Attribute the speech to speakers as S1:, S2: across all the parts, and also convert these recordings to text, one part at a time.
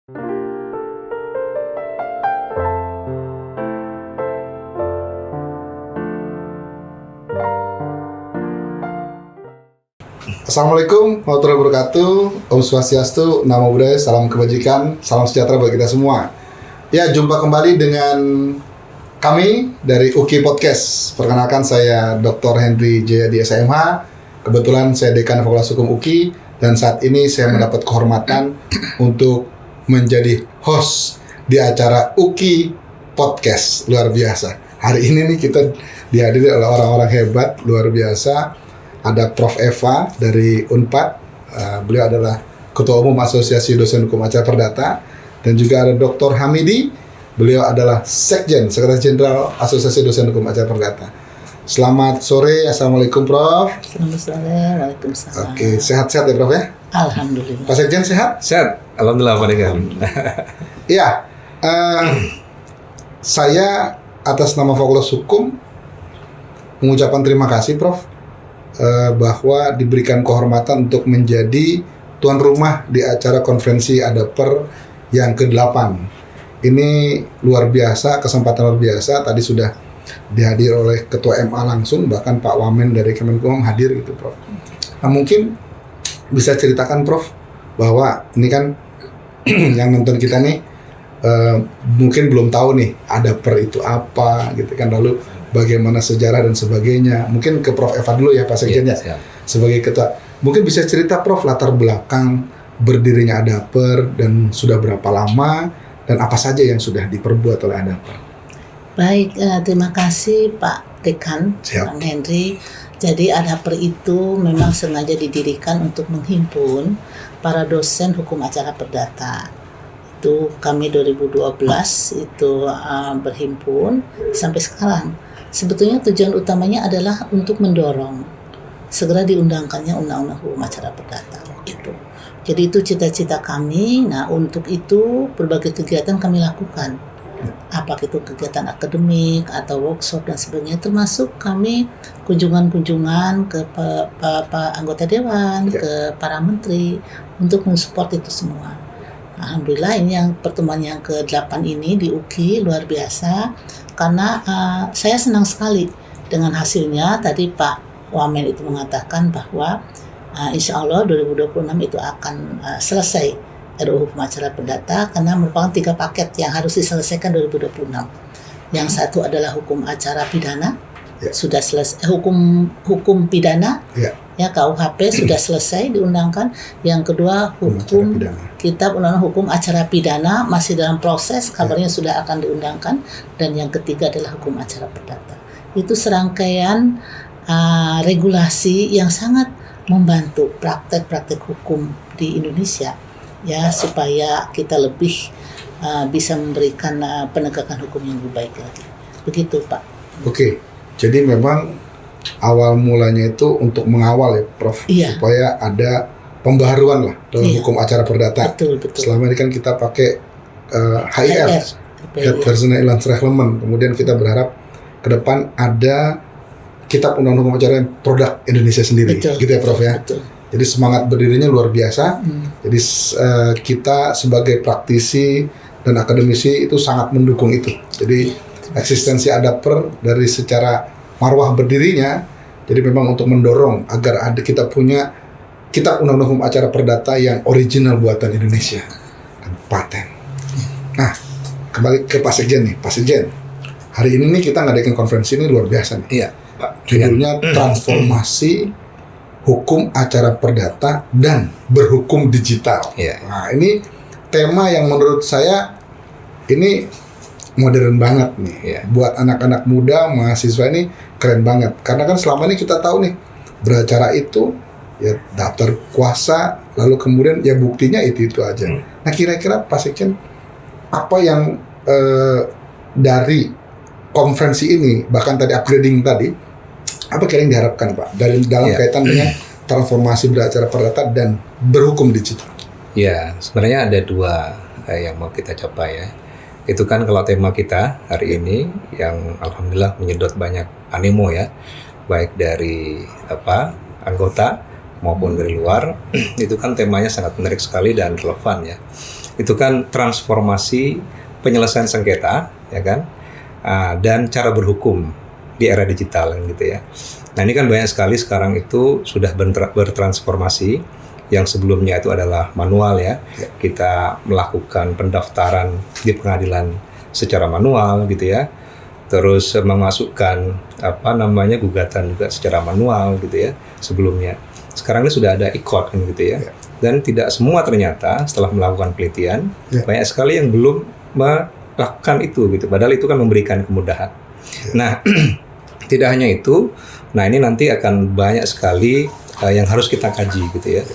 S1: Assalamualaikum warahmatullahi wabarakatuh. Om Swastiastu, Namo Buddhaya, salam kebajikan, salam sejahtera bagi kita semua. Ya, jumpa kembali dengan kami dari UKI Podcast. Perkenalkan, saya Dr. Henry Jayadi SMH. Kebetulan saya Dekan Fakultas Hukum UKI dan saat ini saya mendapat kehormatan untuk menjadi host di acara UKI Podcast. Luar biasa. Hari ini nih kita dihadiri oleh orang-orang hebat, luar biasa. Ada Prof. Eva dari Unpad, beliau adalah Ketua Umum Asosiasi Dosen Hukum Acara Perdata, dan juga ada Dr. Hamidi, beliau adalah Sekjen, Sekretaris Jenderal Asosiasi Dosen Hukum Acara Perdata. Selamat sore, Assalamualaikum Prof.
S2: Selamat sore, Waalaikumsalam.
S1: Oke, sehat-sehat ya Prof ya?
S2: Alhamdulillah.
S1: Pak Sekjen sehat?
S3: Sehat, alhamdulillah Pak Dekan.
S1: Iya, saya atas nama Fakultas Hukum mengucapkan terima kasih Prof. Bahwa diberikan kehormatan untuk menjadi tuan rumah di acara konferensi ADAPER yang ke-8. Ini luar biasa, kesempatan luar biasa. Tadi sudah dihadir oleh Ketua MA langsung, bahkan Pak Wamen dari Kemenkumham hadir gitu Prof. Nah mungkin bisa ceritakan Prof, bahwa ini kan yang nonton kita nih mungkin belum tahu nih ADAPER itu apa gitu kan, lalu bagaimana sejarah dan sebagainya. Mungkin ke Prof. Eva dulu ya Pak Sekjen ya, sebagai ketua. Mungkin bisa cerita Prof latar belakang berdirinya ADAPER dan sudah berapa lama dan apa saja yang sudah diperbuat oleh ADAPER.
S2: Baik, terima kasih Pak Dekan, Pak Henry. Jadi ADAPER itu memang sengaja didirikan untuk menghimpun para dosen hukum acara perdata. Itu kami 2012 itu berhimpun sampai sekarang. Sebetulnya tujuan utamanya adalah untuk mendorong segera diundangkannya undang-undang hukum acara perdata itu. Jadi itu cita-cita kami. Nah, untuk itu berbagai kegiatan kami lakukan. Apakah itu kegiatan akademik atau workshop dan sebagainya, termasuk kami kunjungan-kunjungan ke anggota dewan, ke para menteri untuk mensupport itu semua. Alhamdulillah ini yang pertemuan yang ke-8 ini di UKI luar biasa, karena saya senang sekali dengan hasilnya. Tadi Pak Wamen itu mengatakan bahwa insya Allah 2026 itu akan selesai RUU Hukum Acara Perdata, karena merupakan 3 paket yang harus diselesaikan 2026. Yang satu adalah hukum acara pidana, sudah selesai, hukum pidana, ya KUHP sudah selesai diundangkan. Yang kedua hukum kitab undang-undang hukum acara pidana masih dalam proses, kabarnya sudah akan diundangkan. Dan yang ketiga adalah hukum acara perdata. Itu serangkaian regulasi yang sangat membantu praktek-praktek hukum di Indonesia, ya, supaya kita lebih bisa memberikan penegakan hukum yang lebih baik lagi. Begitu Pak. Oke.
S1: Jadi memang awal mulanya itu untuk mengawal ya Prof, supaya ada pembaharuan lah dalam hukum acara perdata.
S2: Betul.
S1: Selama ini kan kita pakai HIR, Head Personal Reglement. Kemudian kita berharap ke depan ada kitab undang-undang hukum acara yang produk Indonesia sendiri, gitu ya Prof ya. Betul. Jadi semangat berdirinya luar biasa. Jadi kita sebagai praktisi dan akademisi itu sangat mendukung itu. Jadi eksistensi ADAPER dari secara marwah berdirinya, jadi memang untuk mendorong agar ada kita punya kitab undang-undang hukum acara perdata yang original buatan Indonesia, paten. Nah, kembali ke Pak Sekjen nih, Pak Sekjen. Hari ini nih kita ngadain konferensi ini luar biasa nih.
S3: Iya, Pak.
S1: Judulnya Transformasi Hukum Acara Perdata dan Berhukum Digital. Nah, ini tema yang menurut saya ini modern banget nih, buat anak-anak muda, mahasiswa ini keren banget. Karena kan selama ini kita tahu nih, beracara itu ya daftar kuasa, lalu kemudian ya buktinya itu aja. Nah kira-kira Pak Sekjen, apa yang dari konferensi ini, bahkan tadi upgrading tadi, apa kira yang diharapkan Pak dari dalam kaitan dengan transformasi beracara perdata dan berhukum digital?
S3: Ya, sebenarnya ada 2 yang mau kita capai ya. Itu kan kalau tema kita hari ini yang alhamdulillah menyedot banyak animo ya, baik dari anggota maupun dari luar. Itu kan temanya sangat menarik sekali dan relevan ya. itu kan transformasi penyelesaian sengketa, ya kan, dan cara berhukum di era digital, gitu ya. Nah ini kan banyak sekali sekarang itu sudah bertransformasi. Yang sebelumnya itu adalah manual ya. Kita melakukan pendaftaran di pengadilan secara manual, gitu ya. Terus memasukkan gugatan juga secara manual, gitu ya, sebelumnya. Sekarang ini sudah ada e-court kan, gitu ya. Dan tidak semua ternyata setelah melakukan penelitian banyak sekali yang belum melakukan itu, gitu. Padahal itu kan memberikan kemudahan. Nah, tidak hanya itu. Nah, ini nanti akan banyak sekali yang harus kita kaji, gitu ya.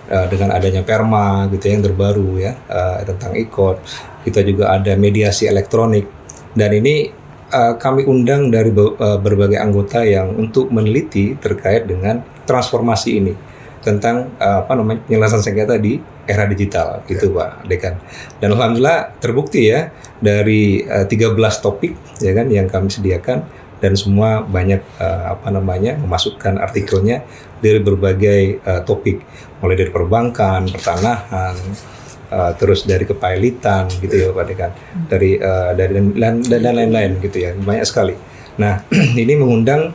S3: Dengan adanya perma, gitu ya, yang terbaru ya, tentang e-court. Kita juga ada mediasi elektronik. Dan ini kami undang dari berbagai anggota yang untuk meneliti terkait dengan transformasi ini tentang penyelesaian sengketa di era digital, gitu Pak Dekan. Dan alhamdulillah terbukti ya dari 13 topik ya kan yang kami sediakan, dan semua banyak memasukkan artikelnya dari berbagai topik, mulai dari perbankan, pertanahan, terus dari kepailitan, gitu ya Pak Dekan, dari dan lain-lain, gitu ya, banyak sekali. Nah ini mengundang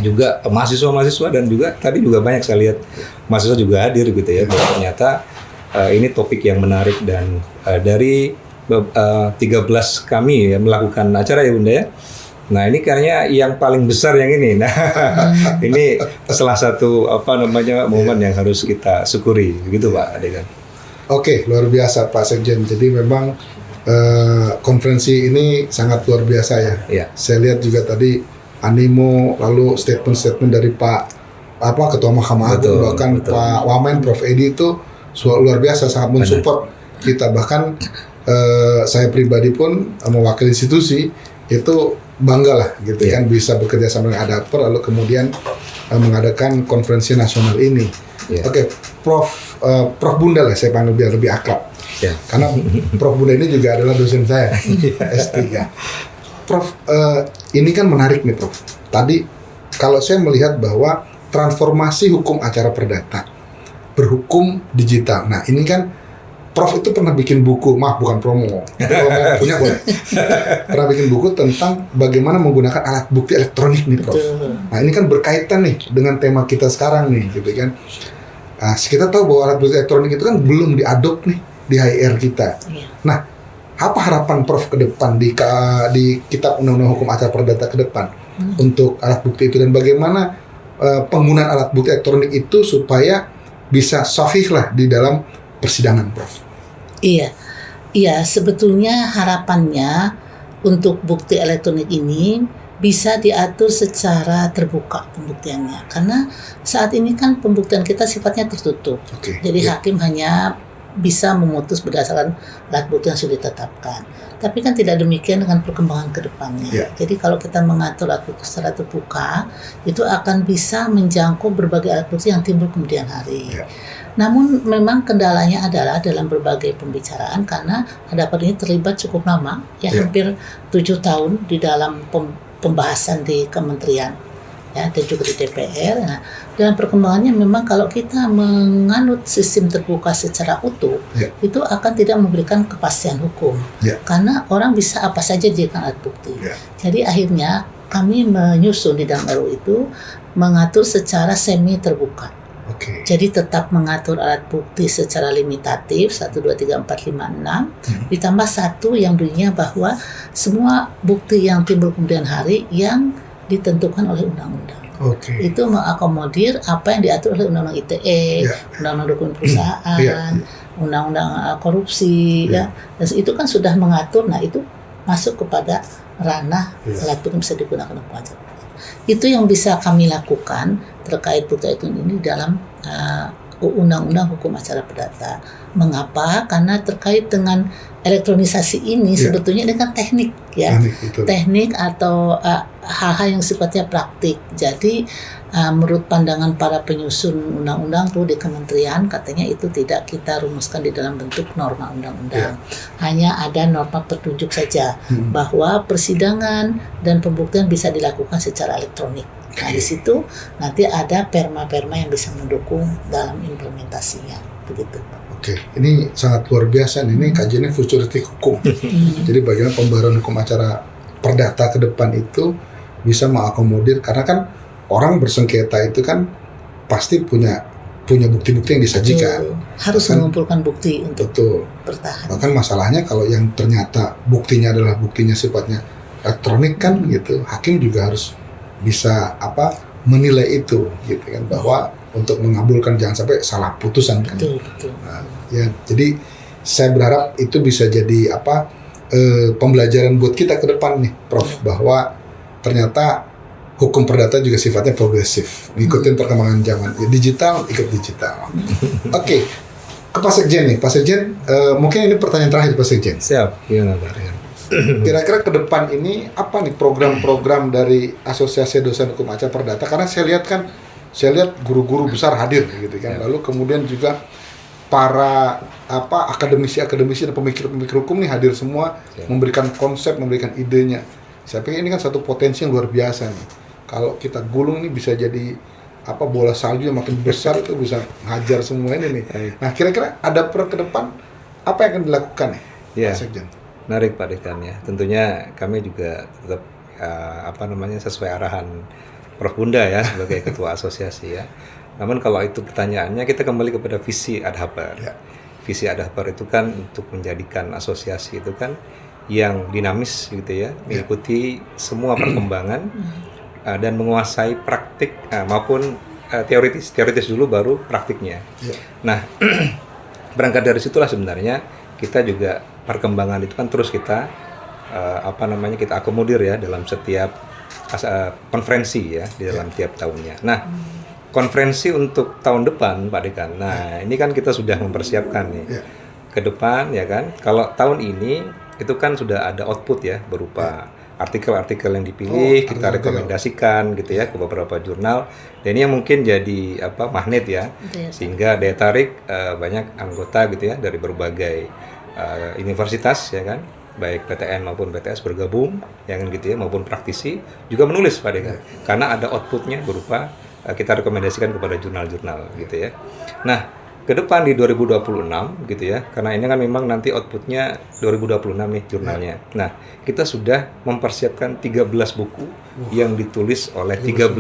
S3: juga mahasiswa dan juga tadi juga banyak saya lihat mahasiswa juga hadir, gitu ya, bahwa ternyata ini topik yang menarik. Dan dari 13 kami ya melakukan acara ya Bunda ya. Nah ini kayaknya yang paling besar yang ini. Nah ini salah satu momen yang harus kita syukuri, gitu Pak Dekan.
S1: Oke, luar biasa Pak Sekjen. Jadi memang konferensi ini sangat luar biasa ya. Saya lihat juga tadi animo, lalu statement-statement dari Pak Ketua Mahkamah Agung, bahkan Pak Wamen, Prof. Edi itu luar biasa, sangat mensupport kita. Bahkan saya pribadi pun mewakili institusi itu bangga lah, gitu kan, bisa bekerja sama dengan Adapter, lalu kemudian mengadakan konferensi nasional ini. Oke, Prof Bunda lah saya panggil biar lebih akrab. Karena Prof Bunda ini juga adalah dosen saya S3. Prof, ini kan menarik nih Prof. Tadi kalau saya melihat bahwa transformasi hukum acara perdata berhukum digital. Nah ini kan Prof itu pernah bikin buku, bukan promo, punya boleh. Pernah bikin buku tentang bagaimana menggunakan alat bukti elektronik nih Prof. Nah ini kan berkaitan nih dengan tema kita sekarang nih, gitu kan. Nah, kita tahu bahwa alat bukti elektronik itu kan belum diadop nih di HR kita. Nah, apa harapan Prof ke depan di Kitab Undang-Undang Hukum Acara Perdata ke depan untuk alat bukti itu, dan bagaimana penggunaan alat bukti elektronik itu supaya bisa sahih lah di dalam persidangan, Prof?
S2: Iya, sebetulnya harapannya untuk bukti elektronik ini bisa diatur secara terbuka pembuktiannya, karena saat ini kan pembuktian kita sifatnya tertutup. Jadi hakim hanya bisa memutus berdasarkan alat bukti yang sudah ditetapkan. Tapi kan tidak demikian dengan perkembangan ke depannya. Jadi kalau kita mengatur alat bukti secara terbuka, itu akan bisa menjangkau berbagai alat bukti yang timbul kemudian hari. Namun memang kendalanya adalah dalam berbagai pembicaraan, karena Adapter ini terlibat cukup lama, hampir 7 tahun di dalam pembahasan di kementerian, dan juga di DPR. Nah, dalam perkembangannya memang kalau kita menganut sistem terbuka secara utuh, itu akan tidak memberikan kepastian hukum, karena orang bisa apa saja dijadikan alat bukti. Jadi akhirnya kami menyusun di dalam RUU itu mengatur secara semi terbuka. Jadi tetap mengatur alat bukti secara limitatif 1, 2, 3, 4, 5, 6 ditambah 1 yang bunyinya bahwa semua bukti yang timbul kemudian hari yang ditentukan oleh undang-undang. Itu mengakomodir apa yang diatur oleh Undang-Undang ITE, Undang-Undang Dokumen Perusahaan, Undang-Undang Korupsi, dan itu kan sudah mengatur. Nah itu masuk kepada ranah alat bukti yang bisa digunakan untuk acara. Itu yang bisa kami lakukan terkait bukti elektronik ini dalam Undang-Undang Hukum Acara Perdata. Mengapa? Karena terkait dengan elektronisasi ini sebetulnya dengan teknik, teknik atau hal-hal yang sifatnya praktik. Jadi menurut pandangan para penyusun undang-undang tuh di kementerian, katanya itu tidak kita rumuskan di dalam bentuk norma undang-undang. Hanya ada norma petunjuk saja bahwa persidangan dan pembuktian bisa dilakukan secara elektronik. Nah di situ nanti ada perma-perma yang bisa mendukung dalam implementasinya, begitu.
S1: Oke, ini sangat luar biasa nih. Ini kajiannya futuristik hukum. Jadi bagaimana pembaruan hukum acara perdata ke depan itu bisa mengakomodir, karena kan orang bersengketa itu kan pasti punya bukti-bukti yang disajikan.
S2: Betul. Harus mengumpulkan bukti untuk
S1: Betul.
S2: bertahan.
S1: Bahkan masalahnya kalau yang ternyata buktinya adalah buktinya sifatnya elektronik kan gitu, hakim juga harus bisa menilai itu gitu kan, bahwa untuk mengabulkan jangan sampai salah putusan kan.
S2: Betul.
S1: Nah, ya jadi saya berharap itu bisa jadi pembelajaran buat kita ke depan nih, Prof, bahwa ternyata hukum perdata juga sifatnya progresif, ngikutin perkembangan zaman. Ya, digital ikut digital. Oke, ke Pak Sekjen nih, Pak Sekjen, mungkin ini pertanyaan terakhir Pak Sekjen.
S3: Siap, gimana Pak Rekan?
S1: Kira-kira ke depan ini apa nih program-program dari Asosiasi Dosen Hukum Acara Perdata? Karena saya lihat guru-guru besar hadir gitu kan. Lalu kemudian juga para akademisi dan pemikir-pemikir hukum nih hadir semua, memberikan konsep, memberikan idenya. Saya pikir ini kan satu potensi yang luar biasa nih. Kalau kita gulung nih bisa jadi bola salju yang makin besar, itu bisa ngajar semua ini nih. Nah, kira-kira ada ke depan apa yang akan dilakukan nih, Pak Sekjen?
S3: Menarik Pak Dekan ya. Tentunya kami juga tetap sesuai arahan Prof Bunda ya sebagai ketua asosiasi ya. Namun kalau itu pertanyaannya, kita kembali kepada visi Adhaper.
S1: Ya.
S3: Visi Adhaper itu kan untuk menjadikan asosiasi itu kan yang dinamis gitu ya, mengikuti semua perkembangan dan menguasai praktik maupun teoritis dulu baru praktiknya. Ya. Nah, berangkat dari situlah sebenarnya kita juga perkembangan itu kan terus kita kita akomodir ya dalam setiap konferensi ya di dalam tiap tahunnya. Nah, konferensi untuk tahun depan Pak Dekan. Nah, ini kan kita sudah mempersiapkan nih ke depan ya kan. Kalau tahun ini itu kan sudah ada output ya berupa artikel-artikel yang dipilih, kita rekomendasikan gitu ya ke beberapa jurnal. Dan ini yang mungkin jadi magnet ya, sehingga daya tarik banyak anggota gitu ya dari berbagai universitas ya kan, baik PTN maupun PTS bergabung ya kan gitu ya, maupun praktisi juga menulis Pak Dekan, karena ada outputnya berupa kita rekomendasikan kepada jurnal-jurnal gitu ya. Nah, ke depan di 2026 gitu ya, karena ini kan memang nanti outputnya 2026 nih jurnalnya. Nah, kita sudah mempersiapkan 13 buku yang ditulis oleh 13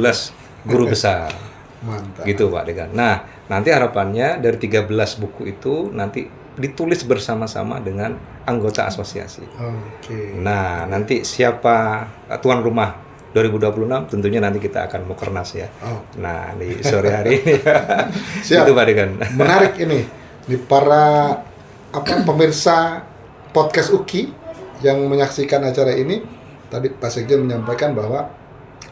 S3: guru besar.
S1: Mantap.
S3: Gitu Pak Dekan. Nah, nanti harapannya dari 13 buku itu nanti ditulis bersama-sama dengan anggota asosiasi.
S1: Oke.
S3: Nah, nanti siapa tuan rumah 2026 tentunya nanti kita akan mukernas ya. Nah, di sore hari ini.
S1: Siap.
S3: Itu Pak Dekan.
S1: Menarik ini. Di para pemirsa podcast UKI yang menyaksikan acara ini, tadi Pak Sekjen menyampaikan bahwa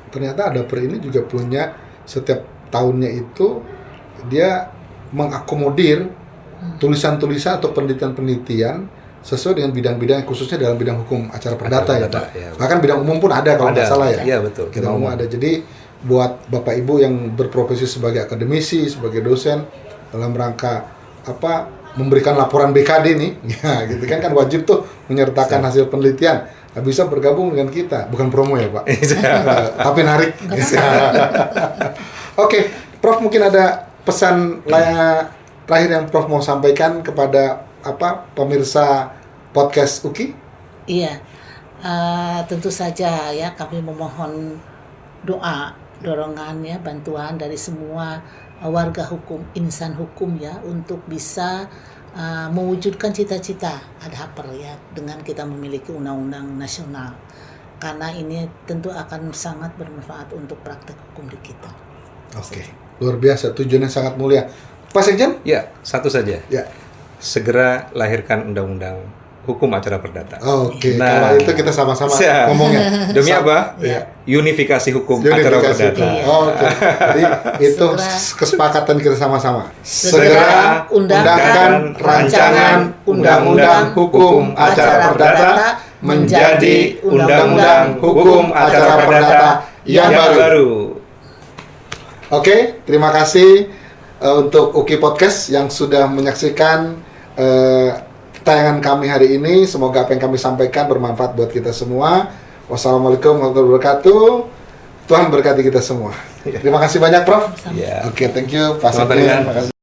S1: ternyata Adhaper ini juga punya setiap tahunnya itu dia mengakomodir tulisan-tulisan atau penelitian-penelitian sesuai dengan bidang-bidang, khususnya dalam bidang hukum acara perdata ya Pak. Ya, bahkan bidang umum pun ada kalau nggak salah ya.
S3: Iya betul.
S1: Bidang umum ada. Jadi buat Bapak Ibu yang berprofesi sebagai akademisi, sebagai dosen dalam rangka memberikan laporan BKD nih, ya gitu kan wajib tuh menyertakan hasil penelitian. Nah, bisa bergabung dengan kita, bukan promo ya Pak, tapi narik. Oke, Prof mungkin ada pesan terakhir yang Prof mau sampaikan kepada pemirsa podcast UKI?
S2: Iya, tentu saja ya kami memohon dorongan ya, bantuan dari semua warga hukum, insan hukum ya, untuk bisa mewujudkan cita-cita Adhaper ya, dengan kita memiliki undang-undang nasional, karena ini tentu akan sangat bermanfaat untuk praktek hukum di kita.
S1: Oke, luar biasa, tujuannya sangat mulia. Pak Sekjen?
S3: Ya, satu saja.
S1: Ya.
S3: Segera lahirkan undang-undang hukum acara perdata.
S1: Oke, kalau itu kita sama-sama ngomongnya.
S3: Demi apa?
S1: Ya.
S3: Unifikasi hukum acara perdata.
S1: Oke. Jadi itu kesepakatan kita sama-sama.
S2: Segera undangkan rancangan undang-undang hukum acara perdata menjadi undang-undang hukum acara perdata yang baru.
S1: Oke, terima kasih untuk UKI Podcast yang sudah menyaksikan tayangan kami hari ini. Semoga apa yang kami sampaikan bermanfaat buat kita semua. Wassalamualaikum warahmatullahi wabarakatuh. Tuhan berkati kita semua. Terima kasih banyak Prof.
S3: Yeah.
S1: Oke, thank you Pak Sekjen. Terima kasih.